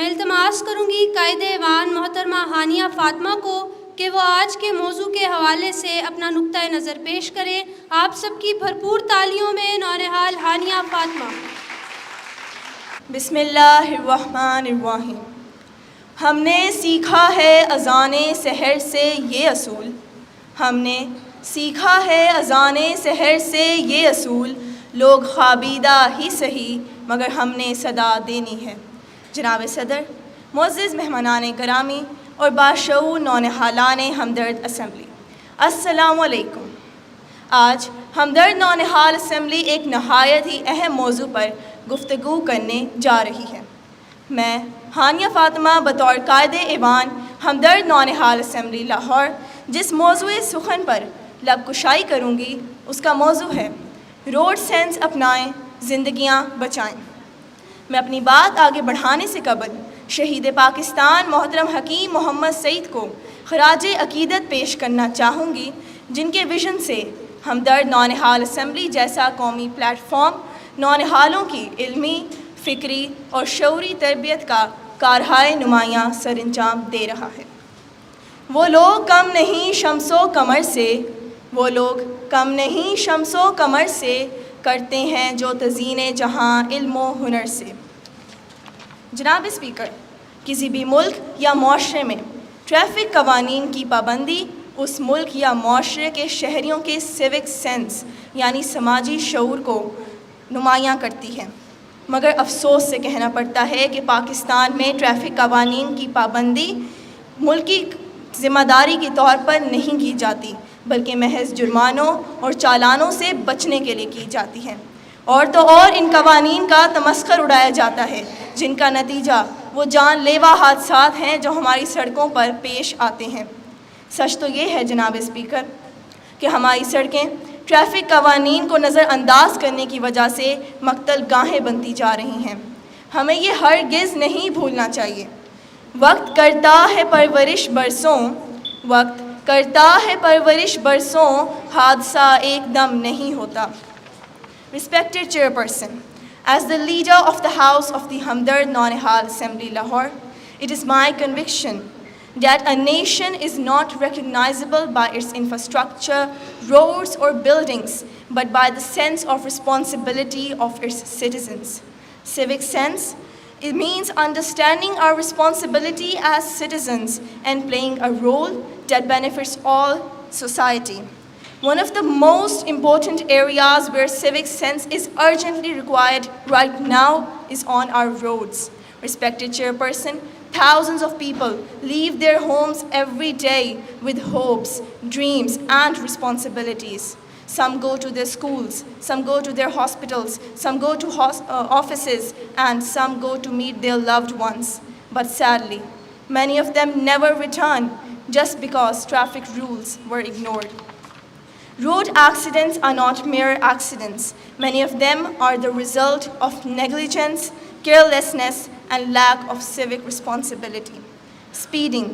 التماس کروں گی قائد ایوان محترمہ ہانیہ فاطمہ کو کہ وہ آج کے موضوع کے حوالے سے اپنا نقطۂ نظر پیش کریں. آپ سب کی بھرپور تالیوں میں نونہال ہانیہ فاطمہ. بسم اللہ الرحمن الرحیم. ہم نے سیکھا ہے اذان سحر سے یہ اصول، ہم نے سیکھا ہے اذان سحر سے یہ اصول، لوگ خوابیدہ ہی سہی مگر ہم نے صدا دینی ہے. جناب صدر، معزز مہمانان گرامی اور باشعور نونہالان ہمدرد اسمبلی، السلام علیکم. آج ہمدرد نونہال اسمبلی ایک نہایت ہی اہم موضوع پر گفتگو کرنے جا رہی ہے. میں ہانیہ فاطمہ بطور قائد ایوان ہمدرد نونہال اسمبلی لاہور جس موضوع سخن پر لب کشائی کروں گی اس کا موضوع ہے روڈ سینس اپنائیں زندگیاں بچائیں. میں اپنی بات آگے بڑھانے سے قبل شہید پاکستان محترم حکیم محمد سعید کو خراج عقیدت پیش کرنا چاہوں گی، جن کے ویژن سے ہمدرد نونہال اسمبلی جیسا قومی پلیٹ فارم نونہالوں کی علمی، فکری اور شعوری تربیت کا کارہائے نمایاں سر انجام دے رہا ہے. وہ لوگ کم نہیں شمس و قمر سے، وہ لوگ کم نہیں شمس و قمر سے، کرتے ہیں جو تزئین جہاں علم و ہنر سے. جناب اسپیکر، کسی بھی ملک یا معاشرے میں ٹریفک قوانین کی پابندی اس ملک یا معاشرے کے شہریوں کے سیوک سینس یعنی سماجی شعور کو نمایاں کرتی ہے. مگر افسوس سے کہنا پڑتا ہے کہ پاکستان میں ٹریفک قوانین کی پابندی ملکی ذمہ داری کے طور پر نہیں کی جاتی، بلکہ محض جرمانوں اور چالانوں سے بچنے کے لیے کی جاتی ہے. اور تو اور ان قوانین کا تمسخر اڑایا جاتا ہے، جن کا نتیجہ وہ جان لیوا حادثات ہیں جو ہماری سڑکوں پر پیش آتے ہیں. سچ تو یہ ہے جناب اسپیکر کہ ہماری سڑکیں ٹریفک قوانین کو نظر انداز کرنے کی وجہ سے مقتل گاہیں بنتی جا رہی ہیں. ہمیں یہ ہرگز نہیں بھولنا چاہیے. وقت کرتا ہے پرورش برسوں، وقت کرتا ہے پرورش برسوں، حادثہ ایک دم نہیں ہوتا. Respected Chairperson, as the leader of the House of the Hamdard Naunehal Assembly Lahore, it is my conviction that a nation is not recognizable by its infrastructure, roads or buildings, but by the sense of responsibility of its citizens. Civic sense, it means understanding our responsibility as citizens and playing a role that benefits all society. One of the most important areas where civic sense is urgently required right now is on our roads. Respected Chairperson, thousands of people leave their homes every day with hopes, dreams, and responsibilities. Some go to their schools, some go to their hospitals, some go to offices, and some go to meet their loved ones. But sadly, many of them never return just because traffic rules were ignored. Road accidents are not mere accidents. Many of them are the result of negligence, carelessness, and lack of civic responsibility. Speeding,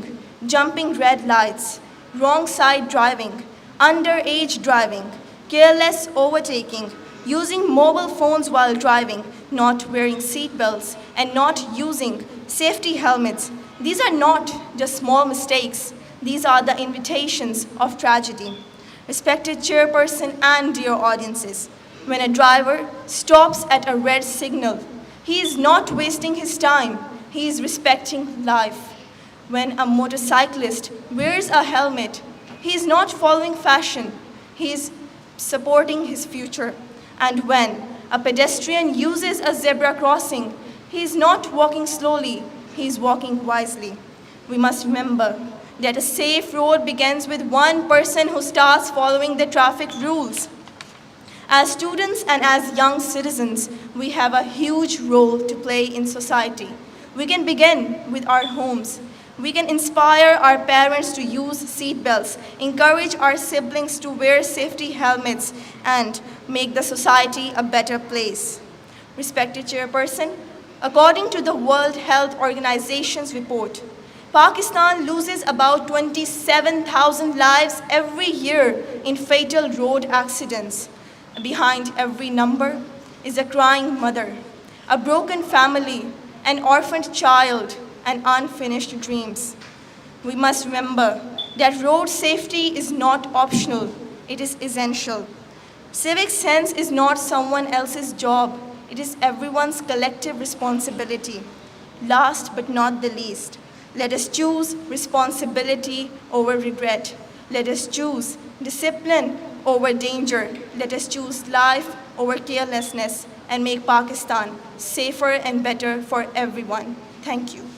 jumping red lights, wrong side driving, underage driving, careless overtaking, using mobile phones while driving, not wearing seat belts, and not using safety helmets. These are not just small mistakes. These are the invitations of tragedy. Respected Chairperson and dear audiences, when a driver stops at a red signal, he is not wasting his time, he is respecting life. When a motorcyclist wears a helmet, he is not following fashion, he is supporting his future. And when a pedestrian uses a zebra crossing, he is not walking slowly, he is walking wisely. We must remember that a safe road begins with one person who starts following the traffic rules. As students and as young citizens, we have a huge role to play in society. We can begin with our homes. We can inspire our parents to use seat belts, encourage our siblings to wear safety helmets, and make the society a better place. Respected Chairperson, according to the World Health Organization's report, Pakistan loses about 27,000 lives every year in fatal road accidents. Behind every number is a crying mother, a broken family, an orphaned child, and unfinished dreams. We must remember that road safety is not optional, it is essential. Civic sense is not someone else's job, it is everyone's collective responsibility. Last but not the least, let us choose responsibility over regret. Let us choose discipline over danger. Let us choose life over carelessness and make Pakistan safer and better for everyone. Thank you.